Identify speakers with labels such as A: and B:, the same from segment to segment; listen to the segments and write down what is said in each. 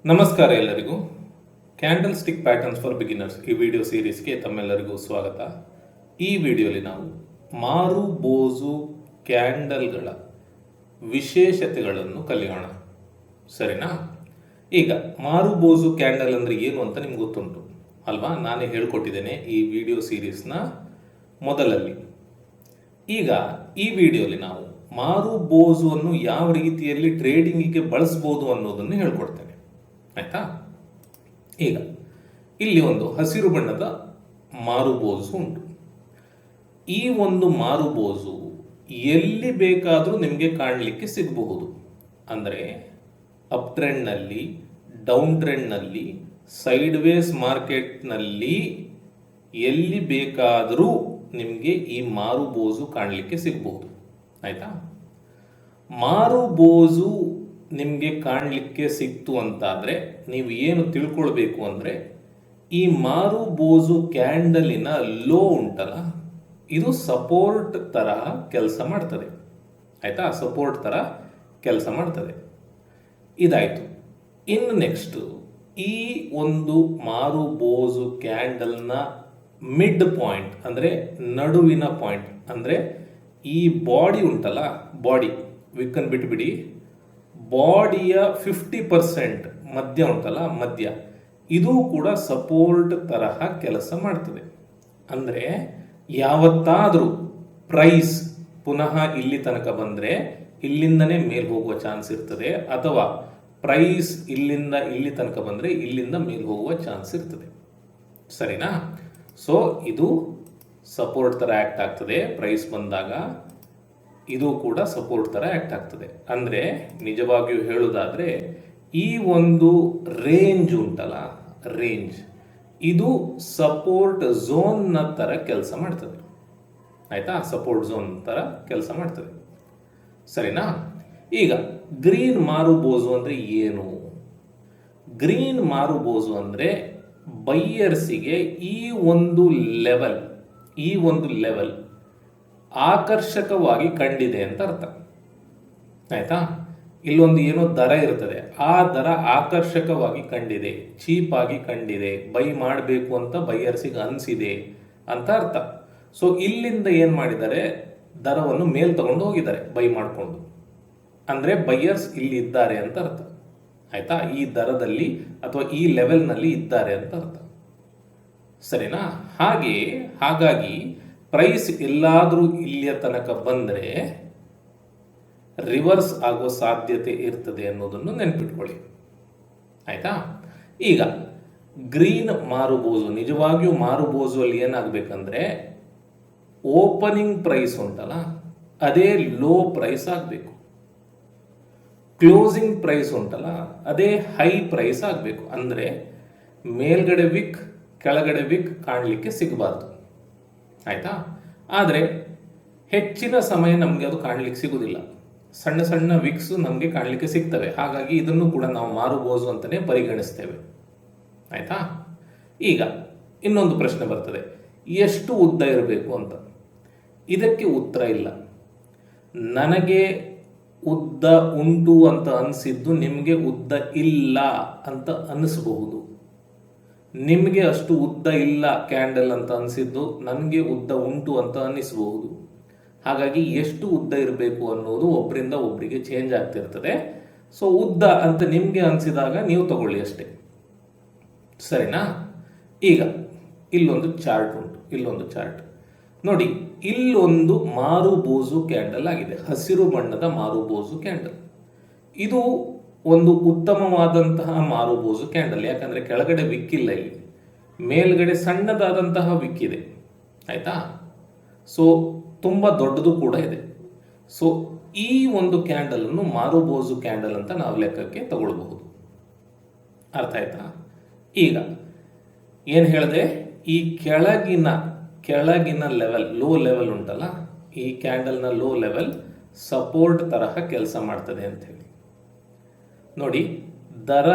A: ನಮಸ್ಕಾರ ಎಲ್ಲರಿಗೂ. Candle stick patterns for beginners ಈ ವಿಡಿಯೋ ಸೀರೀಸ್ಗೆ ತಮ್ಮೆಲ್ಲರಿಗೂ ಸ್ವಾಗತ. ಈ ವಿಡಿಯೋಲಿ ನಾವು ಮಾರು ಬೋಜು ಕ್ಯಾಂಡಲ್ಗಳ ವಿಶೇಷತೆಗಳನ್ನು ಕಲಿಯೋಣ, ಸರಿನಾ? ಈಗ ಮಾರು ಬೋಜು ಕ್ಯಾಂಡಲ್ ಅಂದರೆ ಏನು ಅಂತ ನಿಮ್ಗೆ ಗೊತ್ತುಂಟು ಅಲ್ವಾ? ನಾನೇ ಹೇಳ್ಕೊಟ್ಟಿದ್ದೇನೆ ಈ ವಿಡಿಯೋ ಸೀರೀಸ್ನ ಮೊದಲಲ್ಲಿ. ಈಗ ಈ ವಿಡಿಯೋಲಿ ನಾವು ಮಾರು ಬೋಜುವನ್ನು ಯಾವ ರೀತಿಯಲ್ಲಿ ಟ್ರೇಡಿಂಗಿಗೆ ಬಳಸ್ಬೋದು ಅನ್ನೋದನ್ನು ಹೇಳ್ಕೊಡ್ತೇನೆ, ಆಯ್ತಾ? ಈಗ ಇಲ್ಲಿ ಒಂದು ಹಸಿರು ಬಣ್ಣದ ಮಾರುಬೋಜು ಉಂಟು. ಈ ಒಂದು ಮಾರುಬೋಜು ಎಲ್ಲಿ ಬೇಕಾದರೂ ನಿಮಗೆ ಕಾಣಲಿಕ್ಕೆ ಸಿಗಬಹುದು. ಅಂದರೆ ಅಪ್ ಟ್ರೆಂಡ್ನಲ್ಲಿ, ಡೌನ್ ಟ್ರೆಂಡ್ನಲ್ಲಿ, ಸೈಡ್ ವೇಸ್ ಮಾರ್ಕೆಟ್ನಲ್ಲಿ ಎಲ್ಲಿ ಬೇಕಾದರೂ ನಿಮಗೆ ಈ ಮಾರುಬೋಜು ಕಾಣಲಿಕ್ಕೆ ಸಿಗಬಹುದು, ಆಯ್ತಾ? ಮಾರುಬೋಜು ನಿಮಗೆ ಕಾಣಲಿಕ್ಕೆ ಸಿಕ್ತು ಅಂತಾದರೆ ನೀವು ಏನು ತಿಳ್ಕೊಳ್ಬೇಕು ಅಂದರೆ, ಈ ಮಾರುಬೋಜು ಕ್ಯಾಂಡಲಿನ ಲೋ ಉಂಟಲ್ಲ, ಇದು ಸಪೋರ್ಟ್ ಥರ ಕೆಲಸ ಮಾಡ್ತದೆ, ಆಯಿತಾ? ಸಪೋರ್ಟ್ ಥರ ಕೆಲಸ ಮಾಡ್ತದೆ. ಇದಾಯಿತು. ಇನ್ನು ನೆಕ್ಸ್ಟು, ಈ ಒಂದು ಮಾರುಬೋಜು ಕ್ಯಾಂಡಲ್ನ ಮಿಡ್ ಪಾಯಿಂಟ್ ಅಂದರೆ ನಡುವಿನ ಪಾಯಿಂಟ್, ಅಂದರೆ ಈ ಬಾಡಿ ಉಂಟಲ್ಲ, ಬಾಡಿ ವಿಕ್ಕನ್ ಬಿಟ್ಬಿಡಿ, ಬಾಡಿಯ 50% ಮಧ್ಯ ಉಂಟಲ್ಲ, ಮಧ್ಯ, ಇದು ಕೂಡ ಸಪೋರ್ಟ್ ತರಹ ಕೆಲಸ ಮಾಡ್ತದೆ. ಅಂದರೆ ಯಾವತ್ತಾದರೂ ಪ್ರೈಸ್ ಪುನಃ ಇಲ್ಲಿ ತನಕ ಬಂದರೆ ಇಲ್ಲಿಂದನೇ ಮೇಲೆ ಹೋಗುವ ಚಾನ್ಸ್ ಇರ್ತದೆ, ಅಥವಾ ಪ್ರೈಸ್ ಇಲ್ಲಿಂದ ಇಲ್ಲಿ ತನಕ ಬಂದರೆ ಇಲ್ಲಿಂದ ಮೇಲೆ ಹೋಗುವ ಚಾನ್ಸ್ ಇರ್ತದೆ, ಸರಿನಾ? ಸೊ ಇದು ಸಪೋರ್ಟ್ ಥರ ಆ್ಯಕ್ಟ್ ಆಗ್ತದೆ. ಪ್ರೈಸ್ ಬಂದಾಗ ಇದು ಕೂಡ ಸಪೋರ್ಟ್ ಥರ ಆ್ಯಕ್ಟ್ ಆಗ್ತದೆ. ಅಂದರೆ ನಿಜವಾಗಿಯೂ ಹೇಳೋದಾದರೆ ಈ ಒಂದು ರೇಂಜ್ ಉಂಟಲ್ಲ, ರೇಂಜ್ ಇದು ಸಪೋರ್ಟ್ ಝೋನ್ನ ಥರ ಕೆಲಸ ಮಾಡ್ತದೆ, ಆಯಿತಾ? ಸಪೋರ್ಟ್ ಝೋನ್ ಥರ ಕೆಲಸ ಮಾಡ್ತದೆ, ಸರಿನಾ? ಈಗ ಗ್ರೀನ್ ಮಾರುಬೋಜು ಅಂದರೆ ಏನು? ಗ್ರೀನ್ ಮಾರುಬೋಜು ಅಂದರೆ ಬೈಯರ್ಸಿಗೆ ಈ ಒಂದು ಲೆವೆಲ್ ಆಕರ್ಷಕವಾಗಿ ಕಂಡಿದೆ ಅಂತ ಅರ್ಥ, ಆಯ್ತಾ? ಇಲ್ಲೊಂದು ಏನೋ ದರ ಇರ್ತದೆ, ಆ ದರ ಆಕರ್ಷಕವಾಗಿ ಕಂಡಿದೆ, ಚೀಪ್ ಆಗಿ ಕಂಡಿದೆ, ಬೈ ಮಾಡಬೇಕು ಅಂತ ಬೈಯರ್ಸಿಗೆ ಅನಿಸಿದೆ ಅಂತ ಅರ್ಥ. ಸೊ ಇಲ್ಲಿಂದ ಏನು ಮಾಡಿದ್ದಾರೆ, ದರವನ್ನು ಮೇಲ್ ತಗೊಂಡು ಹೋಗಿದ್ದಾರೆ ಬೈ ಮಾಡಿಕೊಂಡು, ಅಂದರೆ ಬೈಯರ್ಸ್ ಇಲ್ಲಿ ಇದ್ದಾರೆ ಅಂತ ಅರ್ಥ, ಆಯ್ತಾ? ಈ ದರದಲ್ಲಿ ಅಥವಾ ಈ ಲೆವೆಲ್ನಲ್ಲಿ ಇದ್ದಾರೆ ಅಂತ ಅರ್ಥ, ಸರಿನಾ? ಹಾಗಾಗಿ ಪ್ರೈಸ್ ಎಲ್ಲಾದರೂ ಇಲ್ಲಿಯ ತನಕ ಬಂದರೆ ರಿವರ್ಸ್ ಆಗೋ ಸಾಧ್ಯತೆ ಇರ್ತದೆ ಅನ್ನೋದನ್ನು ನೆನಪಿಟ್ಕೊಳ್ಳಿ, ಆಯ್ತಾ? ಈಗ ಗ್ರೀನ್ ಮಾರುಬೋಜು, ನಿಜವಾಗಿಯೂ ಮಾರುಬೋಜು ಅಲ್ಲಿ ಏನಾಗಬೇಕಂದ್ರೆ ಓಪನಿಂಗ್ ಪ್ರೈಸ್ ಉಂಟಲ್ಲ, ಅದೇ ಲೋ ಪ್ರೈಸ್ ಆಗಬೇಕು. ಕ್ಲೋಸಿಂಗ್ ಪ್ರೈಸ್ ಉಂಟಲ್ಲ, ಅದೇ ಹೈ ಪ್ರೈಸ್ ಆಗಬೇಕು. ಅಂದರೆ ಮೇಲ್ಗಡೆ ವಿಕ್, ಕೆಳಗಡೆ ವಿಕ್ ಕಾಣಲಿಕ್ಕೆ ಸಿಗಬಾರ್ದು, ಆಯಿತಾ? ಆದರೆ ಹೆಚ್ಚಿನ ಸಮಯ ನಮಗೆ ಅದು ಕಾಣಲಿಕ್ಕೆ ಸಿಗುವುದಿಲ್ಲ. ಸಣ್ಣ ಸಣ್ಣ ವಿಕ್ಸ್ ನಮಗೆ ಕಾಣಲಿಕ್ಕೆ ಸಿಗ್ತವೆ. ಹಾಗಾಗಿ ಇದನ್ನು ಕೂಡ ನಾವು ಮಾರುಬೋಜು ಅಂತಲೇ ಪರಿಗಣಿಸ್ತೇವೆ, ಆಯಿತಾ? ಈಗ ಇನ್ನೊಂದು ಪ್ರಶ್ನೆ ಬರ್ತದೆ, ಎಷ್ಟು ಉದ್ದ ಇರಬೇಕು ಅಂತ. ಇದಕ್ಕೆ ಉತ್ತರ ಇಲ್ಲ. ನನಗೆ ಉದ್ದ ಉಂಟು ಅಂತ ಅನಿಸಿದ್ದು ನಿಮಗೆ ಉದ್ದ ಇಲ್ಲ ಅಂತ ಅನಿಸಬಹುದು. ನಿಮಗೆ ಅಷ್ಟು ಉದ್ದ ಇಲ್ಲ ಕ್ಯಾಂಡಲ್ ಅಂತ ಅನಿಸಿದ್ದು ನನಗೆ ಉದ್ದ ಉಂಟು ಅಂತ ಅನ್ನಿಸಬಹುದು. ಹಾಗಾಗಿ ಎಷ್ಟು ಉದ್ದ ಇರಬೇಕು ಅನ್ನೋದು ಒಬ್ಬರಿಂದ ಒಬ್ಬರಿಗೆ ಚೇಂಜ್ ಆಗ್ತಿರ್ತದೆ. ಸೊ ಉದ್ದ ಅಂತ ನಿಮಗೆ ಅನಿಸಿದಾಗ ನೀವು ತಗೊಳ್ಳಿ ಅಷ್ಟೇ, ಸರಿನಾ? ಈಗ ಇಲ್ಲೊಂದು ಚಾರ್ಟ್ ಉಂಟು, ಇಲ್ಲೊಂದು ಚಾರ್ಟ್ ನೋಡಿ. ಇಲ್ಲೊಂದು ಮಾರುಬೋಜು ಕ್ಯಾಂಡಲ್ ಆಗಿದೆ, ಹಸಿರು ಬಣ್ಣದ ಮಾರುಬೋಜು ಕ್ಯಾಂಡಲ್. ಇದು ಒಂದು ಉತ್ತಮವಾದಂತಹ ಮಾರುಬೋಜು ಕ್ಯಾಂಡಲ್. ಯಾಕಂದರೆ ಕೆಳಗಡೆ ವಿಕ್ಕಿಲ್ಲ, ಇಲ್ಲಿ ಮೇಲ್ಗಡೆ ಸಣ್ಣದಾದಂತಹ ವಿಕ್ಕಿದೆ, ಆಯಿತಾ? ಸೊ ತುಂಬ ದೊಡ್ಡದು ಕೂಡ ಇದೆ. ಸೊ ಈ ಒಂದು ಕ್ಯಾಂಡಲನ್ನು ಮಾರುಬೋಜು ಕ್ಯಾಂಡಲ್ ಅಂತ ನಾವು ಲೆಕ್ಕಕ್ಕೆ ತಗೊಳ್ಬಹುದು, ಅರ್ಥ ಆಯ್ತಾ? ಈಗ ಏನು ಹೇಳಿದೆ, ಈ ಕೆಳಗಿನ ಲೆವೆಲ್, ಲೋ ಲೆವೆಲ್ ಉಂಟಲ್ಲ, ಈ ಕ್ಯಾಂಡಲ್ನ ಲೋ ಲೆವೆಲ್ ಸಪೋರ್ಟ್ ತರಹ ಕೆಲಸ ಮಾಡ್ತದೆ ಅಂತ ಹೇಳಿ ನೋಡಿ. ದರ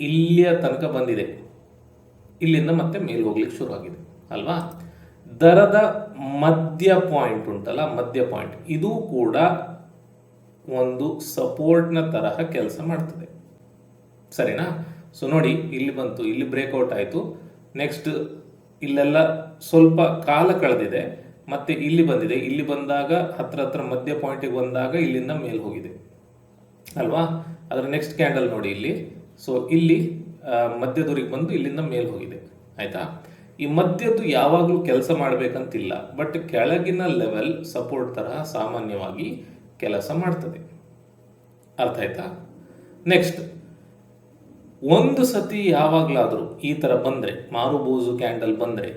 A: ಇಲ್ಲಿಯ ತನಕ ಬಂದಿದೆ, ಇಲ್ಲಿಂದ ಮತ್ತೆ ಮೇಲೆ ಹೋಗ್ಲಿಕ್ಕೆ ಶುರು ಆಗಿದೆ ಅಲ್ವಾ? ದರದ ಮಧ್ಯ ಪಾಯಿಂಟ್ ಉಂಟಲ್ಲ, ಮಧ್ಯ ಪಾಯಿಂಟ್, ಇದು ಕೂಡ ಒಂದು ಸಪೋರ್ಟ್ನ ತರಹ ಕೆಲಸ ಮಾಡ್ತದೆ, ಸರಿನಾ? ಸೊ ನೋಡಿ ಇಲ್ಲಿ ಬಂತು, ಇಲ್ಲಿ ಬ್ರೇಕ್ಔಟ್ ಆಯಿತು, ನೆಕ್ಸ್ಟ್ ಇಲ್ಲೆಲ್ಲ ಸ್ವಲ್ಪ ಕಾಲ ಕಳೆದಿದೆ, ಮತ್ತೆ ಇಲ್ಲಿ ಬಂದಿದೆ, ಇಲ್ಲಿ ಬಂದಾಗ ಹತ್ರ ಮಧ್ಯ ಪಾಯಿಂಟಿಗೆ ಬಂದಾಗ ಇಲ್ಲಿಂದ ಮೇಲ್ ಹೋಗಿದೆ ಅಲ್ವಾ. ಅದರ ನೆಕ್ಸ್ಟ್ ಕ್ಯಾಂಡಲ್ ನೋಡಿ ಇಲ್ಲಿ, ಸೊ ಇಲ್ಲಿ ಮಧ್ಯದೂರಿಗೆ ಬಂದು ಇಲ್ಲಿಂದ ಮೇಲ್ ಹೋಗಿದೆ ಆಯ್ತಾ. ಈ ಮಧ್ಯದ್ದು ಯಾವಾಗಲೂ ಕೆಲಸ ಮಾಡಬೇಕಂತಿಲ್ಲ, ಬಟ್ ಕೆಳಗಿನ ಲೆವೆಲ್ ಸಪೋರ್ಟ್ ತರಹ ಸಾಮಾನ್ಯವಾಗಿ ಕೆಲಸ ಮಾಡ್ತದೆ, ಅರ್ಥ ಆಯ್ತಾ. ನೆಕ್ಸ್ಟ್ ಒಂದು ಸತಿ ಯಾವಾಗಲಾದರೂ ಈ ಥರ ಬಂದರೆ, ಮಾರುಬೋಜು ಕ್ಯಾಂಡಲ್ ಬಂದರೆ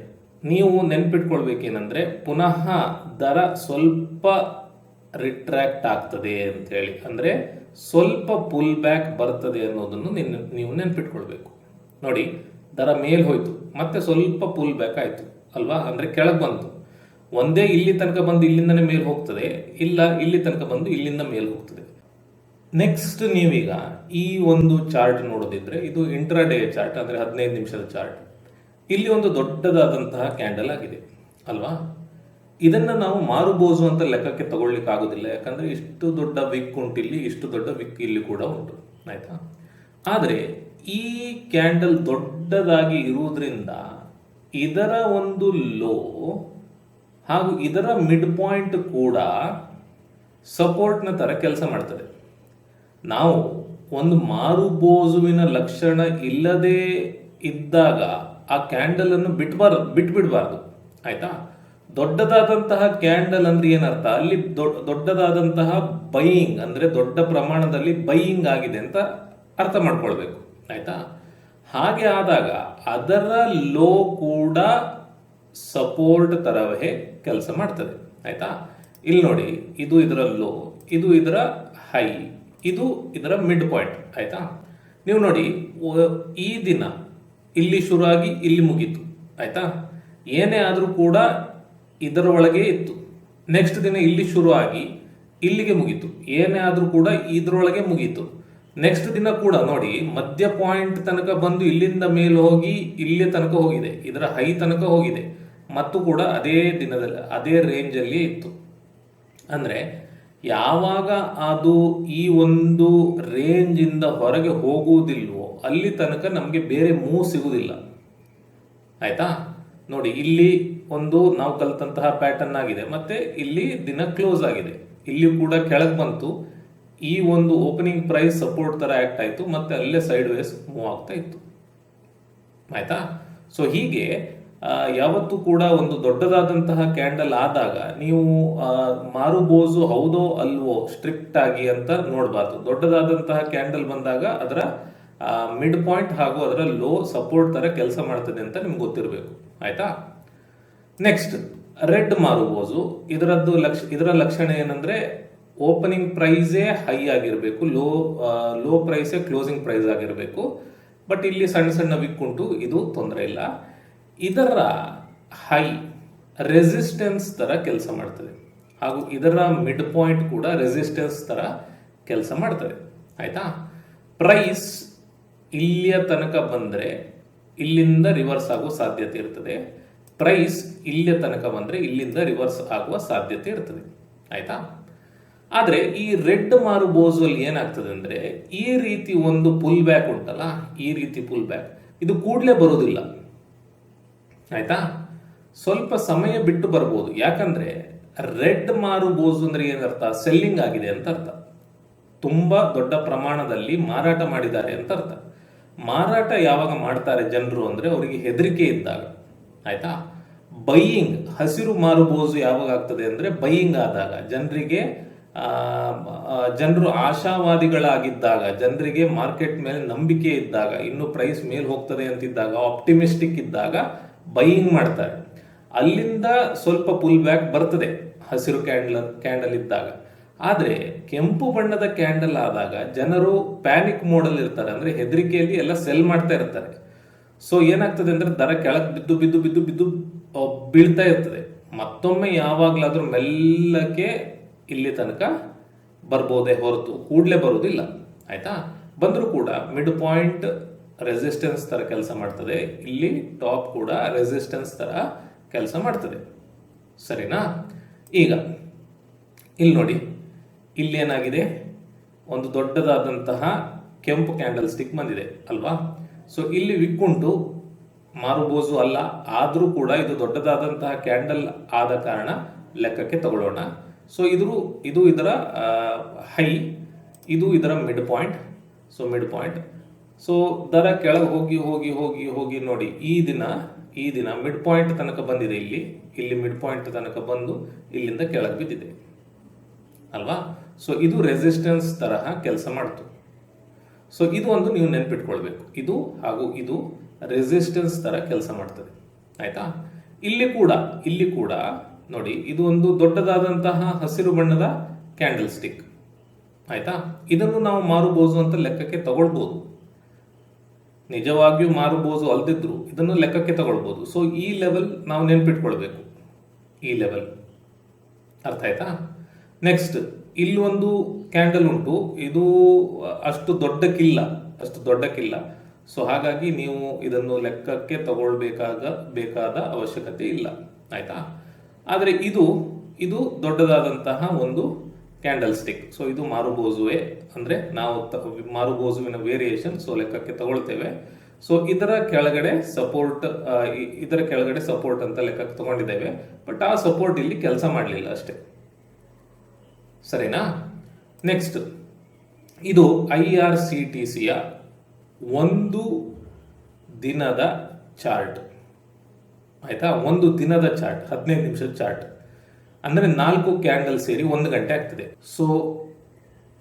A: ನೀವು ನೆನ್ಪಿಟ್ಕೊಳ್ಬೇಕೇನೆಂದರೆ ಪುನಃ ದರ ಸ್ವಲ್ಪ ರಿಟ್ರಾಕ್ಟ್ ಆಗ್ತದೆ ಅಂತೇಳಿ, ಅಂದರೆ ಸ್ವಲ್ಪ ಪುಲ್ ಬ್ಯಾಕ್ ಬರ್ತದೆ ಅನ್ನೋದನ್ನು ನೀವು ನೆನ್ಪಿಟ್ಕೊಳ್ಬೇಕು. ನೋಡಿ ದರ ಮೇಲ್ ಹೋಯ್ತು, ಮತ್ತೆ ಸ್ವಲ್ಪ ಪುಲ್ ಬ್ಯಾಕ್ ಆಯಿತು ಅಲ್ವಾ, ಅಂದರೆ ಕೆಳಗೆ ಬಂತು. ಒಂದೇ ಇಲ್ಲಿ ತನಕ ಬಂದು ಇಲ್ಲಿಂದನೇ ಮೇಲ್ ಹೋಗ್ತದೆ, ಇಲ್ಲ ಇಲ್ಲಿ ತನಕ ಬಂದು ಇಲ್ಲಿಂದ ಮೇಲ್ ಹೋಗ್ತದೆ. ನೆಕ್ಸ್ಟ್ ನೀವೀಗ ಈ ಒಂದು ಚಾರ್ಟ್ ನೋಡೋದಿದ್ರೆ ಇದು ಇಂಟ್ರಾಡೇ ಚಾರ್ಟ್, ಅಂದರೆ 15 ನಿಮಿಷದ ಚಾರ್ಟ್. ಇಲ್ಲಿ ಒಂದು ದೊಡ್ಡದಾದಂತಹ ಕ್ಯಾಂಡಲ್ ಆಗಿದೆ ಅಲ್ವಾ. ಇದನ್ನು ನಾವು ಮಾರುಬೋಜು ಅಂತ ಲೆಕ್ಕಕ್ಕೆ ತಗೊಳ್ಳಿಕ್ಕೆ ಆಗೋದಿಲ್ಲ, ಯಾಕಂದರೆ ಇಷ್ಟು ದೊಡ್ಡ ವಿಕ್ ಉಂಟು ಇಲ್ಲಿ, ಇಷ್ಟು ದೊಡ್ಡ ವಿಕ್ ಇಲ್ಲಿ ಕೂಡ ಉಂಟು ಆಯ್ತಾ. ಆದರೆ ಈ ಕ್ಯಾಂಡಲ್ ದೊಡ್ಡದಾಗಿ ಇರುವುದರಿಂದ ಇದರ ಒಂದು ಲೋ ಹಾಗೂ ಇದರ ಮಿಡ್ ಪಾಯಿಂಟ್ ಕೂಡ ಸಪೋರ್ಟ್ನ ಥರ ಕೆಲಸ ಮಾಡ್ತದೆ. ನಾವು ಒಂದು ಮಾರುಬೋಜುವಿನ ಲಕ್ಷಣ ಇಲ್ಲದೆ ಇದ್ದಾಗ ಆ ಕ್ಯಾಂಡಲ್ ಅನ್ನು ಬಿಟ್ಬಿಡಬಾರ್ದು ಆಯ್ತಾ. ದೊಡ್ಡದಾದಂತಹ ಕ್ಯಾಂಡಲ್ ಅಂದ್ರೆ ಏನರ್ಥ, ಅಲ್ಲಿ ದೊಡ್ಡದಾದಂತಹ ಬೈಯಿಂಗ್ ಅಂದ್ರೆ ದೊಡ್ಡ ಪ್ರಮಾಣದಲ್ಲಿ ಬೈಯಿಂಗ್ ಆಗಿದೆ ಅಂತ ಅರ್ಥ ಮಾಡ್ಕೊಳ್ಬೇಕು ಆಯ್ತಾ. ಹಾಗೆ ಆದಾಗ ಅದರ ಲೋ ಕೂಡ ಸಪೋರ್ಟ್ ತರವೇ ಕೆಲಸ ಮಾಡ್ತದೆ ಆಯ್ತಾ. ಇಲ್ಲಿ ನೋಡಿ, ಇದು ಇದರ ಲೋ, ಇದು ಇದರ ಹೈ, ಇದು ಇದರ ಮಿಡ್ ಪಾಯಿಂಟ್ ಆಯ್ತಾ. ನೀವು ನೋಡಿ ಈ ದಿನ ಇಲ್ಲಿ ಶುರುವಾಗಿ ಇಲ್ಲಿ ಮುಗೀತು ಆಯ್ತಾ. ಏನೇ ಆದರೂ ಕೂಡ ಇದರ ಒಳಗೆ ಇತ್ತು. ನೆಕ್ಸ್ಟ್ ದಿನ ಇಲ್ಲಿ ಶುರುವಾಗಿ ಇಲ್ಲಿಗೆ ಮುಗೀತು, ಏನೇ ಆದರೂ ಕೂಡ ಇದರೊಳಗೆ ಮುಗೀತು. ನೆಕ್ಸ್ಟ್ ದಿನ ಕೂಡ ನೋಡಿ ಮಧ್ಯ ಪಾಯಿಂಟ್ ತನಕ ಬಂದು ಇಲ್ಲಿಂದ ಮೇಲೆ ಹೋಗಿ ಇಲ್ಲಿ ತನಕ ಹೋಗಿದೆ, ಇದರ ಹೈ ತನಕ ಹೋಗಿದೆ, ಮತ್ತು ಕೂಡ ಅದೇ ದಿನದಲ್ಲಿ ಅದೇ ರೇಂಜಲ್ಲಿ ಇತ್ತು. ಅಂದರೆ ಯಾವಾಗ ಅದು ಈ ಒಂದು ರೇಂಜಿಂದ ಹೊರಗೆ ಹೋಗುವುದಿಲ್ವೋ ಅಲ್ಲಿ ತನಕ ನಮಗೆ ಬೇರೆ ಮೂವ್ ಸಿಗುವುದಿಲ್ಲ ಆಯ್ತಾ. ನೋಡಿ ಇಲ್ಲಿ ಒಂದು ನಾವು ಕಲಿತಂತಹ ಪ್ಯಾಟರ್ನ್ ಆಗಿದೆ, ಮತ್ತೆ ಇಲ್ಲಿ ದಿನ ಕ್ಲೋಸ್ ಆಗಿದೆ, ಇಲ್ಲಿ ಕೂಡ ಕೆಳಗೆ ಬಂತು, ಈ ಒಂದು ಓಪನಿಂಗ್ ಪ್ರೈಸ್ ಸಪೋರ್ಟ್ ತರ ಆಕ್ಟ್ ಆಯಿತು, ಮತ್ತೆ ಅಲ್ಲೇ ಸೈಡ್ ವೇಸ್ ಮೂವ್ ಆಗ್ತಾ ಇತ್ತು ಆಯ್ತಾ. ಸೊ ಹೀಗೆ ಯಾವತ್ತೂ ಕೂಡ ಒಂದು ದೊಡ್ಡದಾದಂತಹ ಕ್ಯಾಂಡಲ್ ಆದಾಗ ನೀವು ಮಾರುಬೋಜು ಹೌದೋ ಅಲ್ವೋ ಸ್ಟ್ರಿಕ್ಟ್ ಆಗಿ ಅಂತ ನೋಡಬಾರ್ದು. ದೊಡ್ಡದಾದಂತಹ ಕ್ಯಾಂಡಲ್ ಬಂದಾಗ ಅದರ ಮಿಡ್ ಪಾಯಿಂಟ್ ಹಾಗೂ ಅದರ ಲೋ ಸಪೋರ್ಟ್ ತರ ಕೆಲಸ ಮಾಡ್ತದೆ ಅಂತ ನಿಮ್ಗೆ ಗೊತ್ತಿರಬೇಕು ಆಯ್ತಾ. ನೆಕ್ಸ್ಟ್ ರೆಡ್ ಮಾರುಬೋಜು, ಇದರ ಲಕ್ಷಣ ಏನಂದ್ರೆ ಓಪನಿಂಗ್ ಪ್ರೈಸೇ ಹೈ ಆಗಿರಬೇಕು, ಲೋ ಪ್ರೈಸೇ ಕ್ಲೋಸಿಂಗ್ ಪ್ರೈಸ್ ಆಗಿರಬೇಕು. ಬಟ್ ಇಲ್ಲಿ ಸಣ್ಣ ಸಣ್ಣ ವಿಕ್ ಉಂಟು, ಇದು ತೊಂದರೆ ಇಲ್ಲ. ಇದರ ಹೈ ರೆಸಿಸ್ಟೆನ್ಸ್ ತರ ಕೆಲಸ ಮಾಡ್ತದೆ, ಹಾಗೂ ಇದರ ಮಿಡ್ ಪಾಯಿಂಟ್ ಕೂಡ ರೆಸಿಸ್ಟೆನ್ಸ್ ತರ ಕೆಲಸ ಮಾಡ್ತದೆ ಆಯ್ತಾ. ಪ್ರೈಸ್ ಇಲ್ಲಿಯ ತನಕ ಬಂದರೆ ಇಲ್ಲಿಂದ ರಿವರ್ಸ್ ಆಗುವ ಸಾಧ್ಯತೆ ಇರ್ತದೆ, ಪ್ರೈಸ್ ಇಲ್ಲಿಯ ತನಕ ಬಂದರೆ ಇಲ್ಲಿಂದ ರಿವರ್ಸ್ ಆಗುವ ಸಾಧ್ಯತೆ ಇರ್ತದೆ ಆಯ್ತಾ. ಆದರೆ ಈ ರೆಡ್ ಮಾರುಬೋಜು ಅಲ್ಲಿ ಏನಾಗ್ತದೆ ಅಂದ್ರೆ ಈ ರೀತಿ ಒಂದು ಪುಲ್ ಬ್ಯಾಕ್ ಉಂಟಲ್ಲ, ಈ ರೀತಿ ಪುಲ್ ಬ್ಯಾಕ್ ಇದು ಕೂಡಲೇ ಬರೋದಿಲ್ಲ ಆಯ್ತಾ. ಸ್ವಲ್ಪ ಸಮಯ ಬಿಟ್ಟು ಬರ್ಬೋದು, ಯಾಕಂದ್ರೆ ರೆಡ್ ಮಾರುಬೋಜು ಅಂದ್ರೆ ಏನರ್ಥ, ಸೆಲ್ಲಿಂಗ್ ಆಗಿದೆ ಅಂತ ಅರ್ಥ, ತುಂಬಾ ದೊಡ್ಡ ಪ್ರಮಾಣದಲ್ಲಿ ಮಾರಾಟ ಮಾಡಿದ್ದಾರೆ ಅಂತ ಅರ್ಥ. ಮಾರಾಟ ಯಾವಾಗ ಮಾಡ್ತಾರೆ ಜನರು ಅಂದ್ರೆ ಅವರಿಗೆ ಹೆದರಿಕೆ ಇದ್ದಾಗ ಆಯ್ತಾ. ಬೈಯಿಂಗ್ ಹಸಿರು ಮಾರುಬೋಜು ಯಾವಾಗ ಆಗ್ತದೆ ಅಂದ್ರೆ ಬೈಯಿಂಗ್ ಆದಾಗ, ಜನರು ಆಶಾವಾದಿಗಳಾಗಿದ್ದಾಗ, ಜನರಿಗೆ ಮಾರ್ಕೆಟ್ ಮೇಲೆ ನಂಬಿಕೆ ಇದ್ದಾಗ, ಇನ್ನು ಪ್ರೈಸ್ ಮೇಲೆ ಹೋಗ್ತದೆ ಅಂತಿದ್ದಾಗ, ಆಪ್ಟಿಮಿಸ್ಟಿಕ್ ಇದ್ದಾಗ ಬೈಯಿಂಗ್ ಮಾಡ್ತಾರೆ. ಅಲ್ಲಿಂದ ಸ್ವಲ್ಪ ಪುಲ್ ಬ್ಯಾಕ್ ಬರ್ತದೆ ಹಸಿರು ಕ್ಯಾಂಡಲ್ ಇದ್ದಾಗ. ಆದರೆ ಕೆಂಪು ಬಣ್ಣದ ಕ್ಯಾಂಡಲ್ ಆದಾಗ ಜನರು ಪ್ಯಾನಿಕ್ ಮೋಡಲ್ಲಿ ಇರ್ತಾರೆ, ಅಂದ್ರೆ ಹೆದರಿಕೆಯಲ್ಲಿ ಎಲ್ಲ ಸೆಲ್ ಮಾಡ್ತಾ ಇರ್ತಾರೆ. ಸೊ ಏನಾಗ್ತದೆ ಅಂದ್ರೆ ದರ ಕೆಳಗೆ ಬಿದ್ದು ಬಿದ್ದು ಬಿದ್ದು ಬಿದ್ದು ಬೀಳ್ತಾ ಇರ್ತದೆ. ಮತ್ತೊಮ್ಮೆ ಯಾವಾಗ್ಲಾದ್ರೂ ಮೆಲ್ಲಕ್ಕೆ ಇಲ್ಲಿ ತನಕ ಬರ್ಬೋದೇ ಹೊರತು ಕೂಡಲೇ ಬರೋದಿಲ್ಲ ಆಯ್ತಾ. ಬಂದರೂ ಕೂಡ ಮಿಡ್ ಪಾಯಿಂಟ್ ರೆಸಿಸ್ಟೆನ್ಸ್ ತರ ಕೆಲಸ ಮಾಡ್ತದೆ, ಇಲ್ಲಿ ಟಾಪ್ ಕೂಡ ರೆಸಿಸ್ಟೆನ್ಸ್ ತರ ಕೆಲಸ ಮಾಡ್ತದೆ, ಸರಿನಾ. ಈಗ ಇಲ್ಲಿ ನೋಡಿ, ಇಲ್ಲಿ ಏನಾಗಿದೆ, ಒಂದು ದೊಡ್ಡದಾದಂತಹ ಕೆಂಪು ಕ್ಯಾಂಡಲ್ ಸ್ಟಿಕ್ ಬಂದಿದೆ ಅಲ್ವಾ. ಸೊ ಇಲ್ಲಿ ವಿಕ್ ಉಂಟು, ಮಾರುಬೋಜು ಅಲ್ಲ, ಆದರೂ ಕೂಡ ಇದು ದೊಡ್ಡದಾದಂತಹ ಕ್ಯಾಂಡಲ್ ಆದ ಕಾರಣ ಲೆಕ್ಕಕ್ಕೆ ತಗೊಳ್ಳೋಣ. ಸೊ ಇದು ಇದರ ಹೈ, ಇದು ಇದರ mid point. So mid point. So ದರ ಕೆಳಗೆ ಹೋಗಿ ಹೋಗಿ ಹೋಗಿ ಹೋಗಿ ನೋಡಿ, ಈ ದಿನ ಮಿಡ್ ಪಾಯಿಂಟ್ ತನಕ ಬಂದಿದೆ. ಇಲ್ಲಿ ಮಿಡ್ ಪಾಯಿಂಟ್ ತನಕ ಬಂದು ಇಲ್ಲಿಂದ ಕೆಳಗೆ ಬಿದ್ದಿದೆ ಅಲ್ವಾ. ಸೊ ಇದು ರೆಸಿಸ್ಟೆನ್ಸ್ ತರಹ ಕೆಲಸ ಮಾಡ್ತು. ಸೊ ಇದು ಒಂದು ನೀವು ನೆನ್ಪಿಟ್ಕೊಳ್ಬೇಕು, ಇದು ಹಾಗೂ ಇದು ರೆಸಿಸ್ಟೆನ್ಸ್ ತರ ಕೆಲಸ ಮಾಡ್ತದೆ. ಆಯ್ತಾ. ಇಲ್ಲಿ ಕೂಡ ನೋಡಿ, ಇದು ಒಂದು ದೊಡ್ಡದಾದಂತಹ ಹಸಿರು ಬಣ್ಣದ ಕ್ಯಾಂಡಲ್ ಸ್ಟಿಕ್. ಆಯ್ತಾ. ಇದನ್ನು ನಾವು ಮಾರುಬೋಜು ಅಂತ ಲೆಕ್ಕಕ್ಕೆ ತಗೊಳ್ಬೋದು, ನಿಜವಾಗಿಯೂ ಮಾರುಬೋಜು ಅಲ್ದಿದ್ರು ಇದನ್ನು ಲೆಕ್ಕಕ್ಕೆ ತಗೊಳ್ಬೋದು. ಸೊ ಈ ಲೆವೆಲ್ ನಾವು ನೆನ್ಪಿಟ್ಕೊಳ್ಬೇಕು, ಈ ಲೆವೆಲ್. ಅರ್ಥ ಆಯ್ತಾ. ನೆಕ್ಸ್ಟ್ ಇಲ್ಲಿ ಒಂದು ಕ್ಯಾಂಡಲ್ ಉಂಟು, ಇದು ಅಷ್ಟು ದೊಡ್ಡಕ್ಕಿಲ್ಲ. ಸೊ ಹಾಗಾಗಿ ನೀವು ಇದನ್ನು ಲೆಕ್ಕಕ್ಕೆ ತಗೊಳ್ಬೇಕಾದ ಅವಶ್ಯಕತೆ ಇಲ್ಲ. ಆಯ್ತಾ. ಆದರೆ ಇದು ದೊಡ್ಡದಾದಂತಹ ಒಂದು ಕ್ಯಾಂಡಲ್ ಸ್ಟಿಕ್. ಸೊ ಇದು ಮಾರುಬೋಜುವೆ, ಅಂದ್ರೆ ನಾವು ಮಾರುಬೋಜುವಿನ ವೇರಿಯೇಷನ್. ಸೊ ಲೆಕ್ಕಕ್ಕೆ ತಗೊಳ್ತೇವೆ. ಸೊ ಇದರ ಕೆಳಗಡೆ ಸಪೋರ್ಟ್ ಅಂತ ಲೆಕ್ಕಕ್ಕೆ ತಗೊಂಡಿದ್ದೇವೆ. ಬಟ್ ಆ ಸಪೋರ್ಟ್ ಇಲ್ಲಿ ಕೆಲಸ ಮಾಡಲಿಲ್ಲ ಅಷ್ಟೇ. ಸರಿನಾ. ನೆಕ್ಸ್ಟ್ ಇದು IRCTCಯ ಒಂದು ದಿನದ ಚಾರ್ಟ್. ಆಯ್ತಾ. ಒಂದು ದಿನದ ಚಾರ್ಟ್, 15 ನಿಮಿಷದ ಚಾರ್ಟ್. ಅಂದರೆ 4 ಕ್ಯಾಂಡಲ್ ಸೇರಿ 1 ಗಂಟೆ ಆಗ್ತದೆ. ಸೊ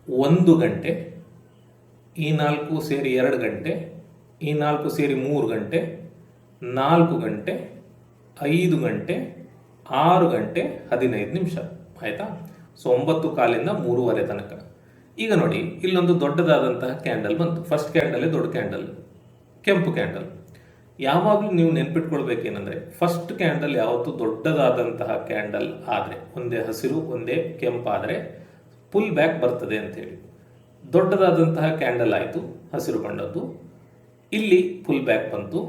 A: 1 ಗಂಟೆ, ಈ 4 ಸೇರಿ 2 ಗಂಟೆ, ಈ 4 ಸೇರಿ 3 ಗಂಟೆ, 4 ಗಂಟೆ, 5 ಗಂಟೆ, 6 ಗಂಟೆ 15 ನಿಮಿಷ. ಆಯ್ತಾ. ಸೊ 9:15 3:30 ತನಕ. ಈಗ ನೋಡಿ, ಇಲ್ಲೊಂದು ದೊಡ್ಡದಾದಂತಹ ಕ್ಯಾಂಡಲ್ ಬಂತು. ಫಸ್ಟ್ ಕ್ಯಾಂಡಲ್ ದೊಡ್ಡ ಕ್ಯಾಂಡಲ್, ಕೆಂಪು ಕ್ಯಾಂಡಲ್. ಯಾವಾಗಲೂ ನೀವು ನೆನ್ಪಿಟ್ಕೊಳ್ಬೇಕೇನೆಂದ್ರೆ, ಫಸ್ಟ್ ಕ್ಯಾಂಡಲ್ ಯಾವತ್ತೂ ದೊಡ್ಡದಾದಂತಹ ಕ್ಯಾಂಡಲ್ ಆದರೆ, ಒಂದೇ ಹಸಿರು ಒಂದೇ ಕೆಂಪಾದರೆ ಪುಲ್ ಬ್ಯಾಕ್ ಬರ್ತದೆ ಅಂತೇಳಿ. ದೊಡ್ಡದಾದಂತಹ ಕ್ಯಾಂಡಲ್ ಆಯಿತು ಹಸಿರು ಬಣ್ಣದ್ದು, ಇಲ್ಲಿ ಫುಲ್ ಬ್ಯಾಕ್ ಬಂತು.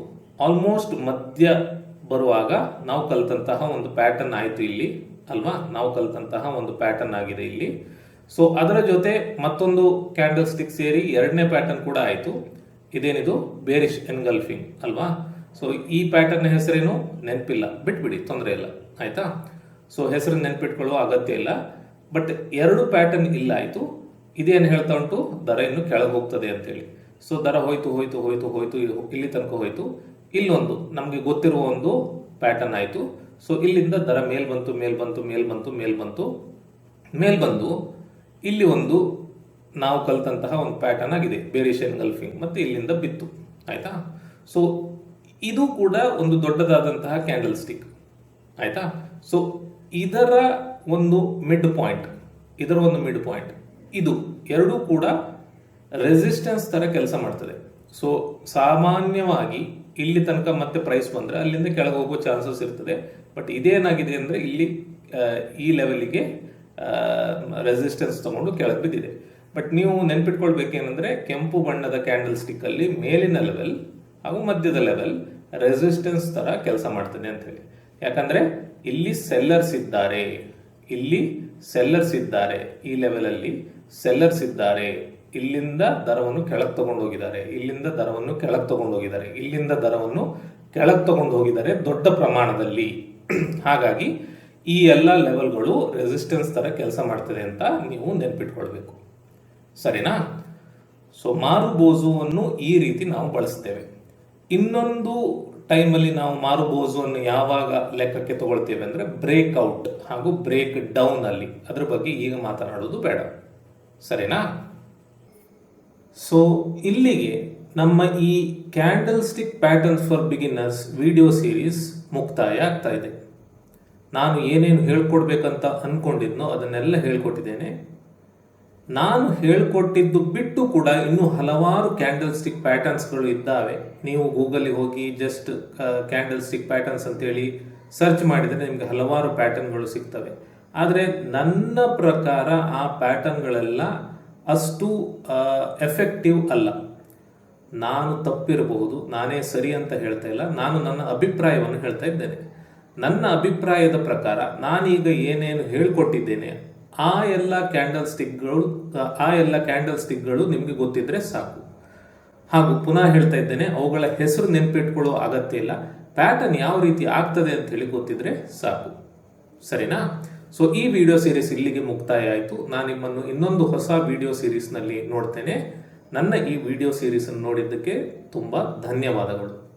A: ಆಲ್ಮೋಸ್ಟ್ ಮಧ್ಯ ಬರುವಾಗ ನಾವು ಕಲ್ತಂತಹ ಒಂದು ಪ್ಯಾಟರ್ನ್ ಆಯಿತು ಇಲ್ಲಿ ಅಲ್ವಾ. ನಾವು ಕಲ್ತಂತಹ ಒಂದು ಪ್ಯಾಟರ್ನ್ ಆಗಿದೆ ಇಲ್ಲಿ. ಸೊ ಅದರ ಜೊತೆ ಮತ್ತೊಂದು ಕ್ಯಾಂಡಲ್ ಸ್ಟಿಕ್ ಸೇರಿ 2ನೇ ಪ್ಯಾಟರ್ನ್ ಕೂಡ ಆಯಿತು. ಇದೇನಿದು ಬೇರಿಶ್ ಎನ್ಗಲ್ಫಿಂಗ್ ಅಲ್ವಾ. ಸೊ ಈ ಪ್ಯಾಟರ್ನ್ ಹೆಸರೇನು ನೆನಪಿಲ್ಲ, ಬಿಟ್ಬಿಡಿ, ತೊಂದರೆ ಇಲ್ಲ. ಆಯ್ತಾ. ಸೊ ಹೆಸರು ನೆನ್ಪಿಟ್ಕೊಳ್ಳುವ ಅಗತ್ಯ ಇಲ್ಲ. ಬಟ್ 2 ಪ್ಯಾಟರ್ನ್ ಇಲ್ಲ ಆಯಿತು. ಇದೇನು ಹೇಳ್ತಾ ಉಂಟು, ದರ ಇನ್ನು ಕೆಳಗೆ ಹೋಗ್ತದೆ ಅಂತೇಳಿ. ಸೊ ದರ ಹೋಯ್ತು ಇಲ್ಲಿ ತನಕ ಹೋಯ್ತು. ಇಲ್ಲೊಂದು ನಮಗೆ ಗೊತ್ತಿರುವ ಒಂದು ಪ್ಯಾಟರ್ನ್ ಆಯಿತು. ಸೊ ಇಲ್ಲಿಂದ ದರ ಮೇಲ್ ಬಂದು ಇಲ್ಲಿ ಒಂದು ನಾವು ಕಲ್ತಂತಹ ಒಂದು ಪ್ಯಾಟರ್ನ್ ಆಗಿದೆ, ಬೇರಿಶ್ ಎನ್ಗಲ್ಫಿಂಗ್, ಮತ್ತೆ ಇಲ್ಲಿಂದ ಬಿತ್ತು. ಆಯ್ತಾ. ಸೊ ಇದು ಕೂಡ ಒಂದು ದೊಡ್ಡದಾದಂತಹ ಕ್ಯಾಂಡಲ್ ಸ್ಟಿಕ್. ಆಯ್ತಾ. ಸೊ ಇದರ ಒಂದು ಮಿಡ್ ಪಾಯಿಂಟ್, ಇದು ಎರಡೂ ಕೂಡ ರೆಸಿಸ್ಟೆನ್ಸ್ ತರ ಕೆಲಸ ಮಾಡ್ತದೆ. ಸೊ ಸಾಮಾನ್ಯವಾಗಿ ಇಲ್ಲಿ ತನಕ ಮತ್ತೆ ಪ್ರೈಸ್ ಬಂದ್ರೆ ಅಲ್ಲಿಂದ ಕೆಳಗೆ ಹೋಗೋ ಚಾನ್ಸಸ್ ಇರ್ತದೆ. ಬಟ್ ಇದೇನಾಗಿದೆ ಅಂದ್ರೆ ಇಲ್ಲಿ ಈ ಲೆವೆಲ್ಗೆ ರೆಸಿಸ್ಟೆನ್ಸ್ ತಗೊಂಡು ಕೆಳಗೆ ಬಿದ್ದಿದೆ. ಬಟ್ ನೀವು ನೆನ್ಪಿಟ್ಕೊಳ್ಬೇಕೇನೆಂದ್ರೆ, ಕೆಂಪು ಬಣ್ಣದ ಕ್ಯಾಂಡಲ್ ಸ್ಟಿಕ್ ಅಲ್ಲಿ ಮೇಲಿನ ಲೆವೆಲ್ ಹಾಗೂ ಮಧ್ಯದ ಲೆವೆಲ್ ರೆಸಿಸ್ಟೆನ್ಸ್ ತರ ಕೆಲಸ ಮಾಡ್ತದೆ ಅಂತ ಹೇಳಿ. ಯಾಕಂದ್ರೆ ಇಲ್ಲಿ ಸೆಲ್ಲರ್ಸ್ ಇದ್ದಾರೆ, ಈ ಲೆವೆಲ್ ಅಲ್ಲಿ ಸೆಲ್ಲರ್ಸ್ ಇದ್ದಾರೆ. ಇಲ್ಲಿಂದ ದರವನ್ನು ಕೆಳಗೆ ತಗೊಂಡು ಹೋಗಿದ್ದಾರೆ, ಇಲ್ಲಿಂದ ದರವನ್ನು ಕೆಳಗೆ ತಗೊಂಡು ಹೋಗಿದ್ದಾರೆ ದೊಡ್ಡ ಪ್ರಮಾಣದಲ್ಲಿ. ಹಾಗಾಗಿ ಈ ಎಲ್ಲ ಲೆವೆಲ್ಗಳು ರೆಸಿಸ್ಟೆನ್ಸ್ ತರ ಕೆಲಸ ಮಾಡ್ತದೆ ಅಂತ ನೀವು ನೆನ್ಪಿಟ್ಕೊಳ್ಬೇಕು. ಸರಿನಾ. ಸೊ ಮಾರುಬೋಜುವನ್ನು ಈ ರೀತಿ ನಾವು ಬಳಸ್ತೇವೆ. ಇನ್ನೊಂದು ಟೈಮಲ್ಲಿ ನಾವು ಮಾರುಬೋಜುವನ್ನು ಯಾವಾಗ ಲೆಕ್ಕಕ್ಕೆ ತಗೊಳ್ತೇವೆ ಅಂದ್ರೆ ಬ್ರೇಕ್ಔಟ್ ಹಾಗೂ ಬ್ರೇಕ್ ಡೌನ್ ಅಲ್ಲಿ. ಅದ್ರ ಬಗ್ಗೆ ಈಗ ಮಾತನಾಡೋದು ಬೇಡ. ಸರಿನಾ. ಸೊ ಇಲ್ಲಿಗೆ ನಮ್ಮ ಈ candle stick patterns for beginners video series ಮುಕ್ತಾಯ ಆಗ್ತಾ ಇದೆ. ನಾನು ಏನೇನು ಹೇಳ್ಕೊಡ್ಬೇಕಂತ ಅನ್ಕೊಂಡಿದ್ನೋ ಅದನ್ನೆಲ್ಲ ಹೇಳ್ಕೊಟ್ಟಿದ್ದೇನೆ. ನಾನು ಹೇಳ್ಕೊಟ್ಟಿದ್ದು ಬಿಟ್ಟು ಕೂಡ ಇನ್ನೂ ಹಲವಾರು ಕ್ಯಾಂಡಲ್ ಸ್ಟಿಕ್ ಪ್ಯಾಟರ್ನ್ಸ್ಗಳು ಇದ್ದಾವೆ. ನೀವು ಗೂಗಲ್ಗೆ ಹೋಗಿ ಜಸ್ಟ್ ಕ್ಯಾಂಡಲ್ ಸ್ಟಿಕ್ ಪ್ಯಾಟರ್ನ್ಸ್ ಅಂತೇಳಿ ಸರ್ಚ್ ಮಾಡಿದರೆ ನಿಮಗೆ ಹಲವಾರು ಪ್ಯಾಟರ್ನ್ಗಳು ಸಿಗ್ತವೆ. ಆದರೆ ನನ್ನ ಪ್ರಕಾರ ಆ ಪ್ಯಾಟರ್ನ್ಗಳೆಲ್ಲ ಅಷ್ಟು ಎಫೆಕ್ಟಿವ್ ಅಲ್ಲ. ನಾನು ತಪ್ಪಿರಬಹುದು, ನಾನೇ ಸರಿ ಅಂತ ಹೇಳ್ತಾ ಇಲ್ಲ, ನಾನು ನನ್ನ ಅಭಿಪ್ರಾಯವನ್ನು ಹೇಳ್ತಾ ಇದ್ದೇನೆ. ನನ್ನ ಅಭಿಪ್ರಾಯದ ಪ್ರಕಾರ ನಾನೀಗ ಏನೇನು ಹೇಳ್ಕೊಟ್ಟಿದ್ದೇನೆ ಆ ಎಲ್ಲ ಕ್ಯಾಂಡಲ್ ಸ್ಟಿಕ್ಗಳು ನಿಮಗೆ ಗೊತ್ತಿದ್ರೆ ಸಾಕು. ಹಾಗೂ ಪುನಃ ಹೇಳ್ತಾ ಇದ್ದೇನೆ, ಅವುಗಳ ಹೆಸರು ನೆನಪಿಟ್ಕೊಳ್ಳೋ ಅಗತ್ಯ ಇಲ್ಲ. ಪ್ಯಾಟರ್ನ್ ಯಾವ ರೀತಿ ಆಗ್ತದೆ ಅಂತ ಹೇಳಿ ಗೊತ್ತಿದ್ರೆ ಸಾಕು. ಸರಿನಾ? ಸೊ ಈ ವಿಡಿಯೋ ಸೀರೀಸ್ ಇಲ್ಲಿಗೆ ಮುಕ್ತಾಯ ಆಯಿತು. ನಾನು ನಿಮ್ಮನ್ನು ಇನ್ನೊಂದು ಹೊಸ ವಿಡಿಯೋ ಸೀರೀಸ್ನಲ್ಲಿ ನೋಡ್ತೇನೆ. ನನ್ನ ಈ ವಿಡಿಯೋ ಸೀರೀಸ್ ನೋಡಿದ್ದಕ್ಕೆ ತುಂಬ ಧನ್ಯವಾದಗಳು.